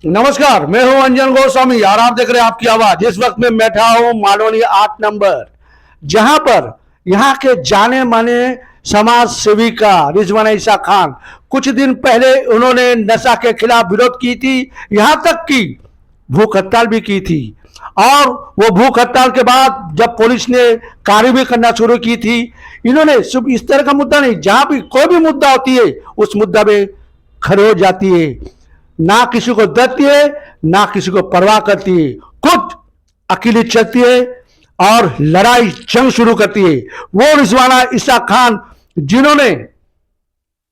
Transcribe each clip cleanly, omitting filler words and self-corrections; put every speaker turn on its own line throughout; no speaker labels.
नमस्कार, मैं हूं अंजन गोस्वामी और आप देख रहे हैं आपकी आवाज। इस वक्त मैं बैठा हूं मालवनी 8 नंबर, जहां पर यहां के जाने माने समाज सेविका रिजवाना ईसा खान कुछ दिन पहले उन्होंने नशा के खिलाफ विरोध की थी, यहां तक कि भूख हड़ताल भी की थी। और वो भूख हड़ताल के बाद जब पुलिस ने कार्रवाई करना शुरू की थी, इन्होंने सिर्फ इस तरह का मुद्दा नहीं, जहां भी कोई भी मुद्दा होती है उस मुद्दा में खड़े हो जाती है। ना किसी को डरती है, ना किसी को परवाह करती है, खुद अकेली चलती है और लड़ाई जंग शुरू करती है। वो रिजवाना ईसा खान जिन्होंने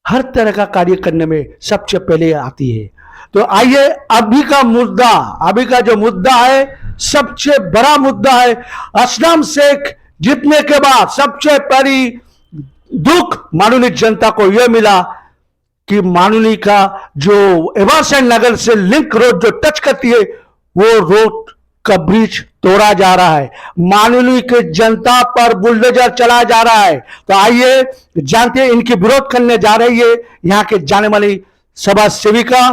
हर तरह का कार्य करने में सबसे पहले आती है। तो आइए अभी का जो मुद्दा है, सबसे बड़ा मुद्दा है। असलम शेख जीतने के बाद सबसे पहली दुख माननीय जनता को यह मिला कि मानुली का जो एवासन नगर से लिंक रोड जो टच करती है, वो रोड का ब्रिज तोड़ा जा रहा है। मानुली के जनता पर बुलडोजर चलाया जा रहा है। तो आइए जानते हैं इनकी विरोध करने जा रही है यहां के जाने वाली समाज सेविका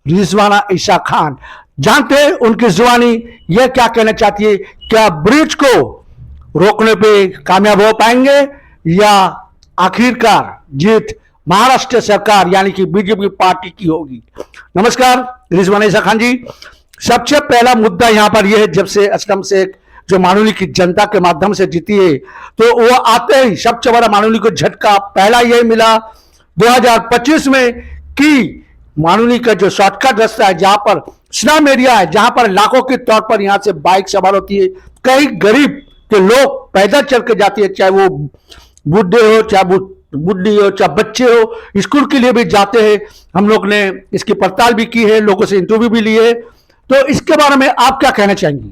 रिजवाना ईसा खान। जानते हैं उनकी जुबानी यह क्या कहना चाहती है। क्या ब्रिज को रोकने पे कामयाब हो पाएंगे या आखिरकार जीत महाराष्ट्र सरकार यानी कि बीजेपी पार्टी की होगी। नमस्कार रिजवाना ईसा खान जी, सबसे पहला मुद्दा यहां पर यह है, जब से असलम शेख जो मानूली की जनता के माध्यम से जीती है, तो वो आते ही सबसे बड़ा मानूली को झटका पहला यह मिला 2025 में कि मानूली का जो शॉर्टकट रास्ता है, जहां पर स्लम एरिया है, जहां पर लाखों के तौर पर यहां से बाइक सवार होती है, कई गरीब के लोग पैदल चल के जाती है, चाहे वो बूढ़े हो, चाहे बुढ़ी हो, चाहे बच्चे हो, स्कूल के लिए भी जाते हैं। हम लोग ने इसकी पड़ताल भी की है, लोगों से इंटरव्यू भी लिए। तो इसके बारे में आप क्या कहना चाहेंगी।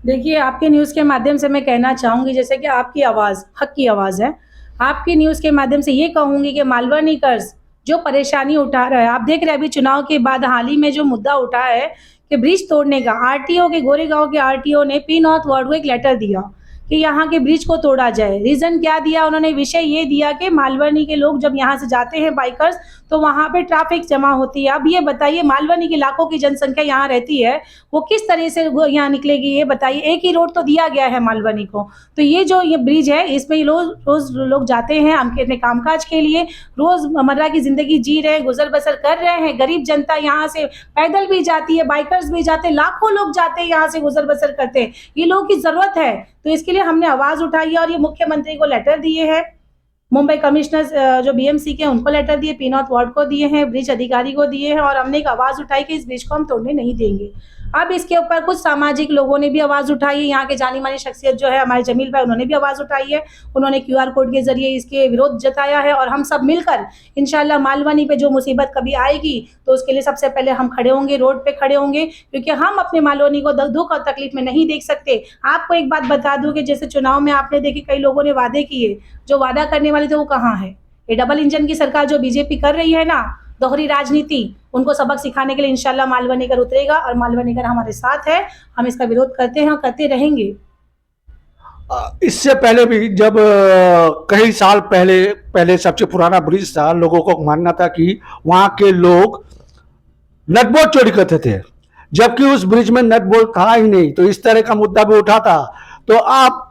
देखिए, आपके न्यूज़ के माध्यम से मैं कहना चाहूँगी, जैसे कि आपकी आवाज़ हक की आवाज़ है, आपकी न्यूज़ के माध्यम से ये कहूँगी कि मालवनीकर्स जो परेशानी उठा रहा है, आप देख रहे हैं अभी चुनाव के बाद हाल ही में जो मुद्दा उठा है कि ब्रिज तोड़ने का, आरटीओ के गोरेगांव के आरटीओ ने पी नॉर्थ वार्ड को एक लेटर दिया कि यहाँ के ब्रिज को तोड़ा जाए। रीज़न क्या दिया उन्होंने, विषय ये दिया कि मालवनी के लोग जब यहाँ से जाते हैं बाइकर्स, तो वहाँ पे ट्रैफिक जमा होती है। अब ये बताइए, मालवनी के लाखों की जनसंख्या यहाँ रहती है, वो किस तरह से यहाँ निकलेगी, ये बताइए। एक ही रोड तो दिया गया है मालवनी को, तो ये जो ये ब्रिज है, इसमें रोज लोग जाते हैं अपने कामकाज के लिए, रोजमर्रा की जिंदगी जी रहे हैं, गुजर बसर कर रहे हैं। गरीब जनता यहाँ से पैदल भी जाती है, बाइकर्स भी जाते हैं, लाखों लोग जाते हैं यहाँ से गुजर बसर करते हैं। ये लोगों की जरूरत है, तो इसके लिए हमने आवाज उठाई है और ये मुख्यमंत्री को लेटर दिए हैं, मुंबई कमिश्नर जो बीएमसी के उनको लेटर दिए, पी नॉर्थ वार्ड को दिए हैं, ब्रिज अधिकारी को दिए हैं, और हमने एक आवाज उठाई कि इस ब्रिज को हम तोड़ने नहीं देंगे। अब इसके ऊपर कुछ सामाजिक लोगों ने भी आवाज उठाई है। यहाँ के जानी मानी शख्सियत जो है हमारे जमील भाई, उन्होंने भी आवाज उठाई है, उन्होंने क्यूआर कोड के जरिए इसके विरोध जताया है। और हम सब मिलकर इंशाल्लाह मालवनी पे जो मुसीबत कभी आएगी तो उसके लिए सबसे पहले हम खड़े होंगे, रोड पे खड़े होंगे, क्योंकि हम अपने मालवनी को दुख और तकलीफ में नहीं देख सकते। आपको एक बात बता दूं कि जैसे चुनाव में आपने देखी कई लोगों ने वादे किए, जो वादा करने वाले थे वो कहाँ है। ये डबल इंजन की सरकार जो बीजेपी कर रही है ना, दोहरी राजनीति, उनको सबक सिखाने के लिए इंशाल्लाह मालवनीकर उतरेगा और मालवनीकर हमारे साथ है। हम इसका विरोध करते हैं और करते रहेंगे।
इससे पहले भी जब कई साल पहले सबसे पुराना ब्रिज था, लोगों को मानना था कि वहां के लोग नटबोल्ट चोरी करते थे, जबकि उस ब्रिज में नटबोल्ट था ही नहीं। तो इस तरह का मुद्दा भी उठा था। तो आप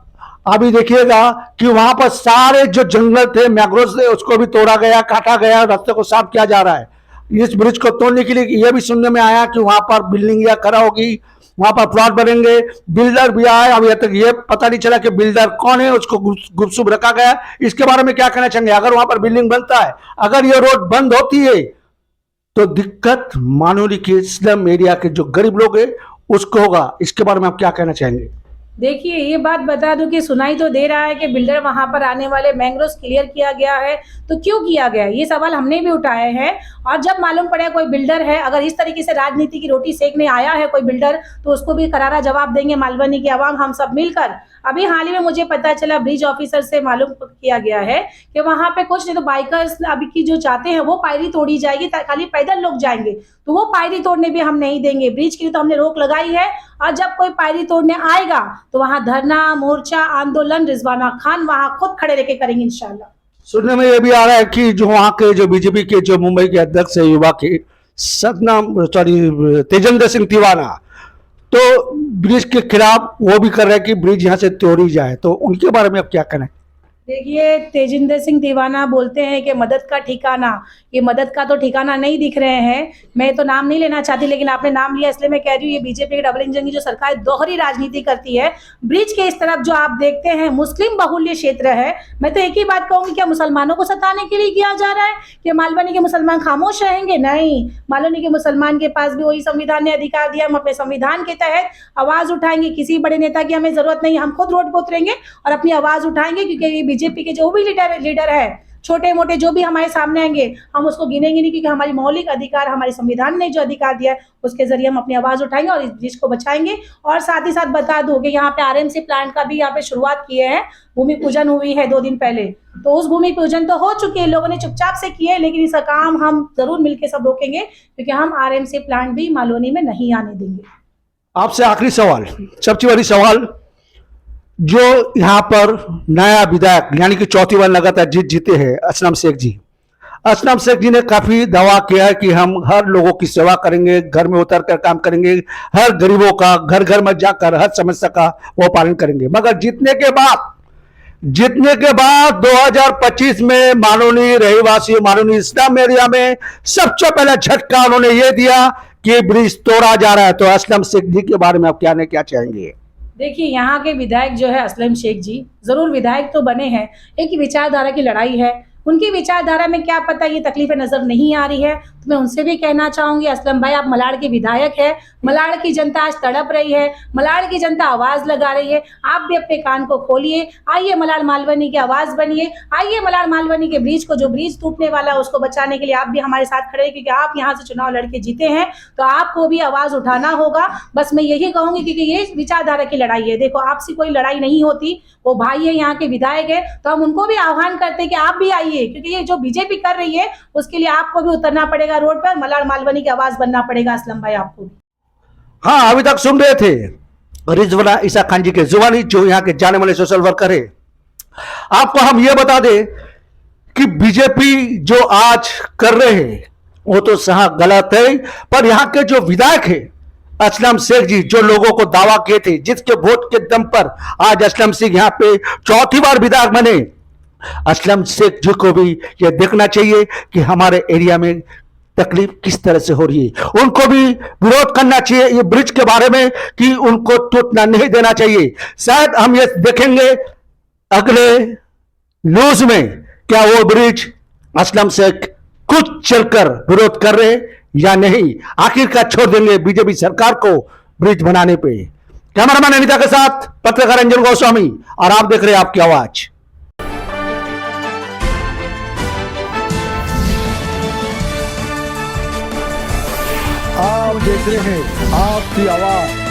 अभी देखिएगा कि वहां पर सारे जो जंगल थे, मैंग्रोव थे, उसको भी तोड़ा गया, काटा गया, रास्ते को साफ किया जा रहा है। इस ब्रिज को तोड़ने के लिए यह भी सुनने में आया कि वहां पर बिल्डिंग या खड़ा होगी, वहां पर प्लॉट बनेंगे, बिल्डर भी आए। अभी तक ये पता नहीं चला कि बिल्डर कौन है, उसको गुपचुप रखा गया। इसके बारे में क्या कहना चाहेंगे। अगर वहां पर बिल्डिंग बनता है, अगर ये रोड बंद होती है, तो दिक्कत मानोली के स्लम एरिया के जो गरीब लोग हैं उसको होगा। इसके बारे में आप क्या कहना चाहेंगे।
देखिए, ये बात बता दूं कि सुनाई तो दे रहा है कि बिल्डर वहां पर आने वाले मैंग्रोव क्लियर किया गया है, तो क्यों किया गया, ये सवाल हमने भी उठाए हैं। और जब मालूम पड़ा कोई बिल्डर है, अगर इस तरीके से राजनीति की रोटी सेकने आया है कोई बिल्डर, तो उसको भी करारा जवाब देंगे मालवनी की आवाम, हम सब मिलकर। अभी हाल ही में मुझे पता चला, ब्रिज ऑफिसर से मालूम किया गया है कि वहां पे कुछ नहीं तो बाइकर्स अभी की जो चाहते हैं वो पायरी तोड़ी जाएगी, खाली पैदल लोग जाएंगे, तो वो पायरी तोड़ने भी हम नहीं देंगे। ब्रिज के लिए तो हमने रोक लगाई है, और जब कोई पायरी तोड़ने आएगा तो वहां धरना, मोर्चा, आंदोलन रिजवाना खान वहां खुद खड़े रह के करेंगे इंशाल्लाह।
सुनने में यह भी आ रहा है कि जो वहां के जो बीजेपी के जो मुंबई के अध्यक्ष है युवा के सतनाम सॉरी तेजेंद्र सिंह तिवाना, तो ब्रिज के खिलाफ वो भी कर रहे हैं कि ब्रिज यहाँ से तोड़ी जाए, तो उनके बारे में आप क्या कहना है?
देखिए, तेजिंदर सिंह दीवाना बोलते हैं कि मदद का ठिकाना, ये मदद का तो ठिकाना नहीं दिख रहे हैं। मैं तो नाम नहीं लेना चाहती, लेकिन आपने नाम लिया इसलिए मैं कह रही हूँ, ये बीजेपी के डबल इंजन की जो सरकार दोहरी राजनीति करती है। ब्रिज के इस तरफ जो आप देखते हैं मुस्लिम बहुल्य क्षेत्र है। मैं तो एक ही बात कहूंगी, क्या मुसलमानों को सताने के लिए किया जा रहा है कि मालवनी के मुसलमान खामोश रहेंगे? नहीं, मालवनी के मुसलमान के पास भी वही संविधान ने अधिकार दिया। हम अपने संविधान के तहत आवाज उठाएंगे, किसी बड़े नेता की हमें जरूरत नहीं, हम खुद रोड पर उतरेंगे और अपनी आवाज उठाएंगे, क्योंकि बीजेपी के जो भी लीडर है, छोटे मोटे जो भी हमारे सामने आएंगे, हम उसको गिनेंगे नहीं, क्योंकि हमारी मौलिक अधिकार, हमारे संविधान ने जो अधिकार दिया है उसके जरिए हम अपनी आवाज उठाएंगे और इस देश को बचाएंगे। और साथ ही साथ बता दूं कि यहाँ पे आरएमसी प्लांट का भी यहाँ पे शुरुआत किए हैं, भूमि पूजन हुई है 2 दिन पहले। तो उस भूमि पूजन तो हो चुकी है, लोगों ने चुपचाप से किए, लेकिन इसका काम हम जरूर मिलकर सब रोकेंगे, क्योंकि हम आरएमसी प्लांट भी मालवनी में नहीं आने देंगे।
आपसे आखिरी सवाल, सबसे बड़ी सवाल, जो यहाँ पर नया विधायक यानी कि चौथी बार लगातार जीते हैं असलम शेख जी, असलम शेख जी ने काफी दावा किया है कि हम हर लोगों की सेवा करेंगे, घर में उतर कर काम करेंगे, हर गरीबों का घर घर में जाकर हर समस्या का वो पालन करेंगे। मगर जीतने के बाद 2025 में माननीय रहीवासी माननीय इस्लाम एरिया में सबसे पहला झटका उन्होंने ये दिया कि ब्रिज तोड़ा जा रहा है। तो असलम शेख जी के बारे में आप क्या चाहेंगे?
देखिए, यहाँ के विधायक जो है असलम शेख जी, जरूर विधायक तो बने हैं, एक विचारधारा की लड़ाई है। उनकी विचारधारा में क्या पता ये तकलीफें नजर नहीं आ रही है, तो मैं उनसे भी कहना चाहूंगी, असलम भाई आप मलाड़ के विधायक है, मलाड़ की जनता आज तड़प रही है, मलाड़ की जनता आवाज लगा रही है। आप भी अपने कान को खोलिए, आइए मलाड़ मालवनी की आवाज बनिए, आइए मलाड़ मालवनी के ब्रिज को, जो ब्रिज टूटने वाला है उसको बचाने के लिए आप भी हमारे साथ खड़े हैं, क्योंकि आप यहाँ से चुनाव लड़के जीते हैं, तो आपको भी आवाज उठाना होगा। बस मैं यही कहूंगी, क्योंकि ये विचारधारा की लड़ाई है। देखो, आपसे कोई लड़ाई नहीं होती, वो भाई है, यहाँ के विधायक है, तो हम उनको भी आह्वान करते हैं कि आप भी आइए, क्योंकि ये जो बीजेपी कर रही है उसके लिए आपको भी उतरना पड़ेगा रोड पर, मलाड़ मालवनी की आवाज बनना पड़ेगा असलम भाई आपको भी।
हाँ, अभी तक सुन रहे थे रिजवाना ईसा खान जी के जुबानी, जो यहाँ के जाने माने सोशल वर्कर है। आपको हम ये बता दें कि बीजेपी जो आज कर रहे हैं वो तो सहा गलत है, पर यहाँ के जो विधायक है असलम शेख जी, जो लोगों को दावा किए थे, जिसके वोट के दम पर आज असलम शेख यहाँ पे चौथी बार विधायक बने, असलम शेख जी को भी ये देखना चाहिए कि हमारे एरिया में तकलीफ किस तरह से हो रही है। उनको भी विरोध करना चाहिए ये ब्रिज के बारे में, कि उनको टूटना नहीं देना चाहिए। शायद हम ये देखेंगे अगले न्यूज में, क्या वो ब्रिज असलम शेख खुद चलकर विरोध कर रहे या नहीं। आखिरकार छोड़ देंगे बीजेपी सरकार को ब्रिज बनाने पे। कैमरामैन अनिता के साथ पत्रकार अंजन गोस्वामी, और आप देख रहे हैं आपकी आवाज। आप देख रहे हैं आपकी आवाज।